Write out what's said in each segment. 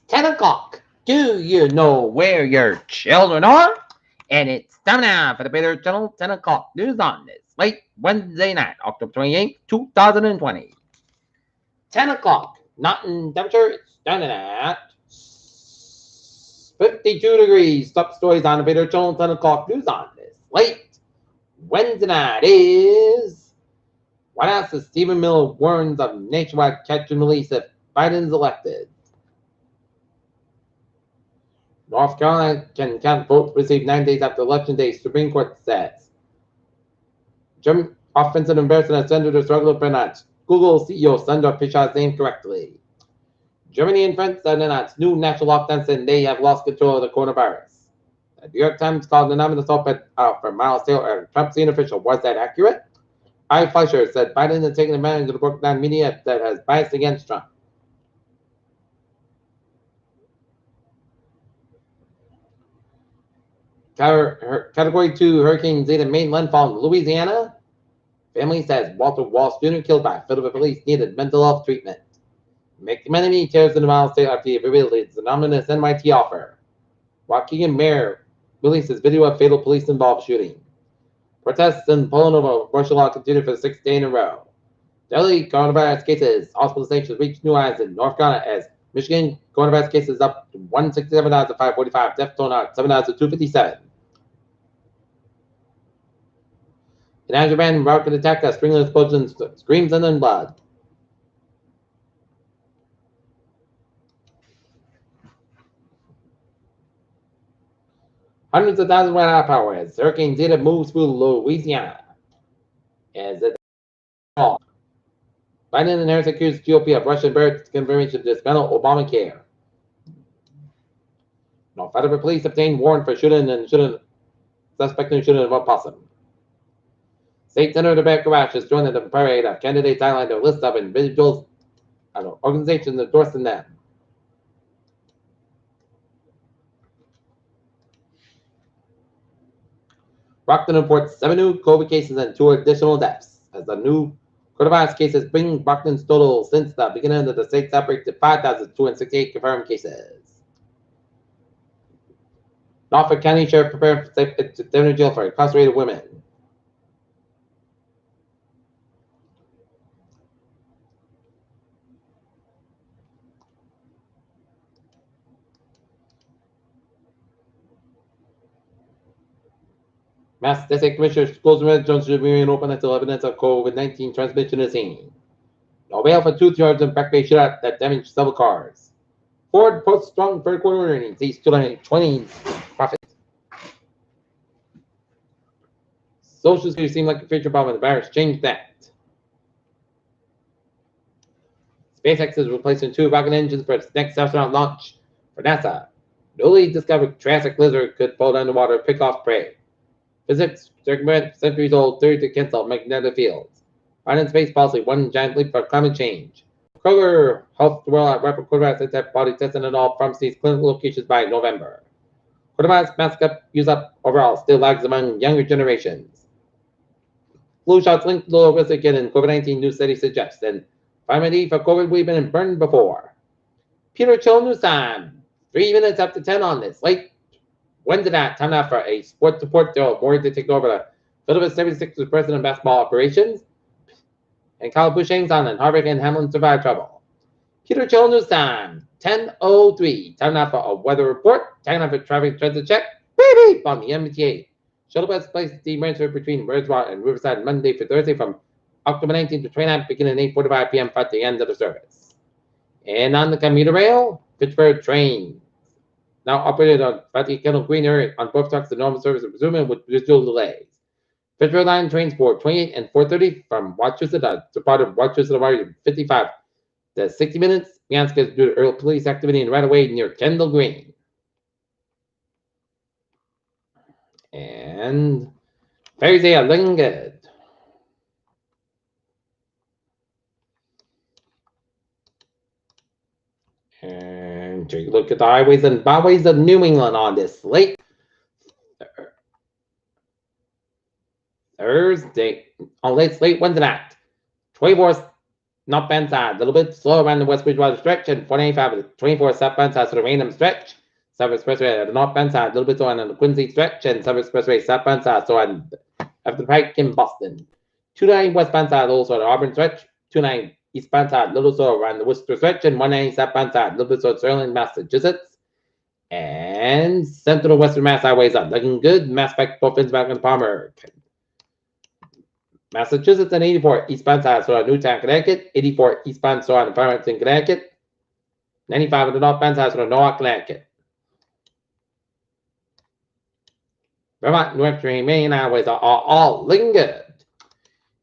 10 o'clock. Do you know where your children are? And it's time now for the Peter Channel 10 o'clock news on this late Wednesday night, October 28th, 2020. 10 o'clock. Not in temperature, it's standing at 52 degrees. Top stories on the Peter Channel 10 o'clock news on this late Wednesday night is White House's Stephen Miller warns of nationwide catch and release if Biden's elected. North Carolina can count votes received 9 days after Election Day, Supreme Court says. German offensive embarrassment as Senator struggle to pronounce Google CEO Sundar Pichai's name correctly. Germany and France have announced new national lockdowns and they have lost control of the coronavirus. The New York Times called an anonymous op-ed for Miles Taylor, a Trump senior official. Was that accurate? I. Fleischer said Biden is taking advantage of the broken down media that has biased against Trump. Category 2 Hurricane Zeta made landfall in Louisiana. Family says Walter Walsh Jr. killed by Philadelphia police needed mental health treatment. McMenemy tears into Miles State after he revealed its anonymous NYT offer. Waukegan mayor releases video of fatal police-involved shooting. Protests in Poland over martial law continue for the 6th day in a row. Daily coronavirus cases, hospitalizations reach new highs in North Carolina as Michigan coronavirus cases up to 167,545, death toll out 7,257. An Azure man rocket attack, a string of explosions, screams and then blood. Hundreds of thousands went out of power as Hurricane Zeta moves through Louisiana. As it all. Biden and Harris accused GOP of Russian birth confirmation to dismantle Obamacare. No, federal police obtained warrant for suspecting shooting of a possum. State Senator Rebecca Rash has joined the parade of candidates outlined a list of individuals and organizations endorsing them. Brockton reports 7 new COVID cases and 2 additional deaths, as the new coronavirus cases bring Brockton's total since the beginning of the state's outbreak to 5,268 confirmed cases. Norfolk County Sheriff preparing for safe jail for incarcerated women. Massachusetts Commissioner schools and red zones should remain open until evidence of COVID-19 transmission is seen. No bail for tooth yards and back bay shootout that damaged several cars. Ford posts strong third quarter earnings, sees 2020 profit. Social Security seemed like a future problem, the virus changed that. SpaceX is replacing 2 rocket engines for its next astronaut launch for NASA. Newly discovered Triassic lizard could fall underwater, pick off prey. Physics recommend centuries-old theory to cancel magnetic fields. Biden space policy, one giant leap for climate change. Kroger helps the world out rapid coronavirus antibody testing in all pharmacies, clinical locations by November. Coronavirus mask up, use up overall still lags among younger generations. Flu shots linked to low risk again in COVID-19 new study suggests. And vitamin D for COVID, we've been burned before. Peter Chill News Time. 3 minutes after 10 on this late Wednesday night, time now for a sports report. Daryl Morey to take over the Philadelphia 76ers president of basketball operations. And Kyle Bushang's on and Harvick and Hamlin survive trouble. Peter Chill News Time, 10:03. Time now for a weather report. Time now for traffic transit check. Beep beep on the MTA. Shuttle bus placed the transfer between Bridgewater and Riverside Monday for Thursday from October 19th to 29th, beginning at 8:45 p.m. at the end of the service. And on the commuter rail, Pittsburgh train. Now operated on Fatty Kettle Green area on both tracks the normal service, presuming with residual delays. Pittsburgh line trains for 28 and 4:30 from Wachusett to part of Wachusett Wire 55 to 60 minutes. Beyond schedule due to early police activity and right away near Kendall Green. And Thursday are looking good. And take a look at the highways and byways of New England on this late Thursday, on late Wednesday night. 24 northbound side, a little bit slow around the West Bridgewater stretch, and 495 at 24 southbound side, so the random stretch. South Expressway at the northbound side, a little bit slow on the Quincy stretch, and South Expressway southbound side, so on after the Pike in Boston. 29 westbound side, also at the Auburn stretch. 29 eastbound side, little slow around the Worcester stretch, and 190 southbound side, a little bit slow at Sterling, Massachusetts. And Central Western Mass highways up, looking good. Mass back, both ends back on Palmer. Massachusetts and 84 eastbound side, so on Newtown, Connecticut. 84 eastbound, so on Farmington, Connecticut. 95 on the northbound side, so on Norwalk, Connecticut. Vermont, New Hampshire, and Maine highways are all looking good.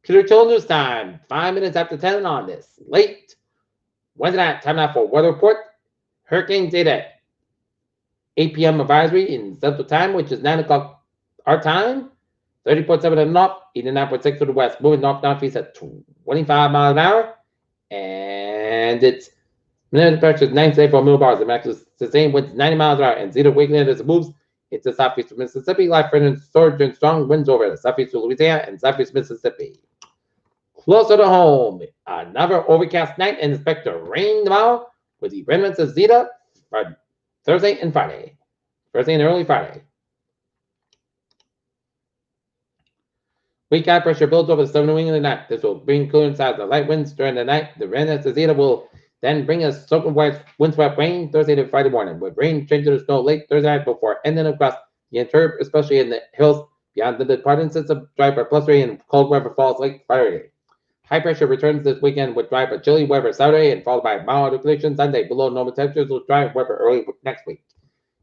Computer Children's time, 5 minutes after 10 on this. Late. Wednesday night, time now for weather report. Hurricane data. 8 p.m. advisory in Central Time, which is 9 o'clock our time. 30.7 to the north, 89.6 to the west. Moving northeast at 25 miles an hour. And it's minimum pressure is 9.4 millibars. The max is sustained winds 90 miles an hour. And zero weakness as it moves. It's the southeast of Mississippi. Life threatening storage and strong winds over the southeast of Louisiana and southeast Mississippi. Closer to home, another overcast night and expect to rain tomorrow with the remnants of Zeta for Thursday and Friday. Thursday and early Friday. Weak high pressure builds over the southern wing of the night. This will bring cooler inside the light winds during the night. The remnants of Zeta will then bring us soaking wet windswept rain Thursday to Friday morning, with rain changing to snow late Thursday night before ending across the interior, especially in the hills beyond the departing system. Dry but blustery and cold weather falls late Friday. High pressure returns this weekend with dry but chilly weather Saturday and followed by mild conditions Sunday. Below normal temperatures with dry weather early next week.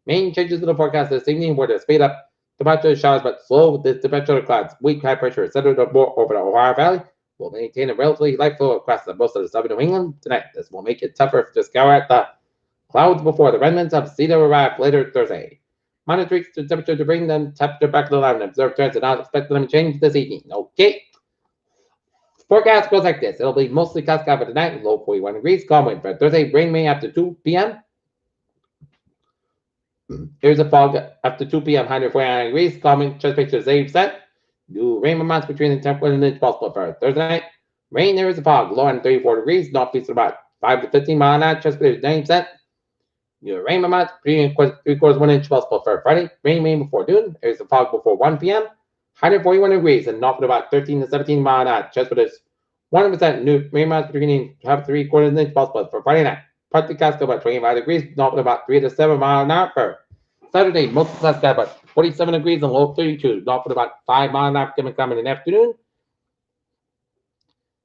Main changes to the forecast this evening were to speed up temperature showers but slow with the temperature clouds. Weak high pressure centered more over the Ohio Valley will maintain a relatively light flow across most of the southern New England tonight. This will make it tougher to scour at the clouds before the remnants of Zeta arrive later Thursday. Minor tweaks to temperature to bring them temperature back to the line. Observe trends and not expect them to change this evening. Okay. Forecast goes like this. It'll be mostly cloudy for tonight, low 41 degrees, calm wind. For Thursday, rain may after 2 p.m. Here's a fog after 2 p.m., 149 degrees, calm wind, chest picture 80%. New rain amounts between the 10 and inch possible for Thursday night. Rain, there is a fog, low and 34 degrees, northeast about 5 to 15 miles an hour, chest picture 90%. New rain amounts between 3/4 1 inch possible for Friday. Rain before noon. There's a fog before 1 p.m. 141 degrees and north about 13 to 17 miles an hour. Chest picture 100% new rain amounts between 3/4 inch possible for Friday night. Partly cloudy about 25 degrees, north about 3 to 7 miles an hour for Saturday. Mostly cloudy about 47 degrees and low 32, north at about 5 miles an hour coming in the afternoon.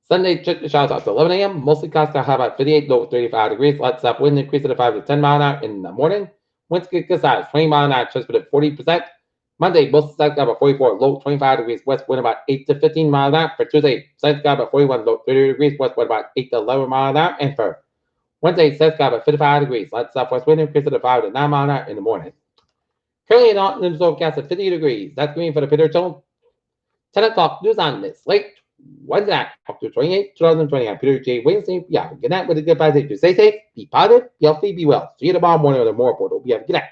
Sunday, check the showers after 11 a.m. Mostly cloudy high about 58, low 35 degrees. Light south wind increase to 5 to 10 miles an hour in the morning. Winds get good size, 20 miles an hour, chest at 40%. Monday, mostly cloudy about 44, low 25 degrees. West wind about 8 to 15 miles an hour. For Tuesday, sunny sky about 41, low 30 degrees. West wind about 8 to 11 miles an hour. And for Wednesday, sunny sky about 55 degrees. Light southwest wind increase to 5 to 9 miles an hour in the morning. Currently in Austin, overcast at 50 degrees. That's green for the Peter Tone. 10 o'clock news on this late Wednesday night, October 28, 2020. I'm Peter J. Wiggins. Yeah, good night with a good bye. Stay safe, be positive, be healthy, be well. See you tomorrow morning with a more report. Hope you have a good night.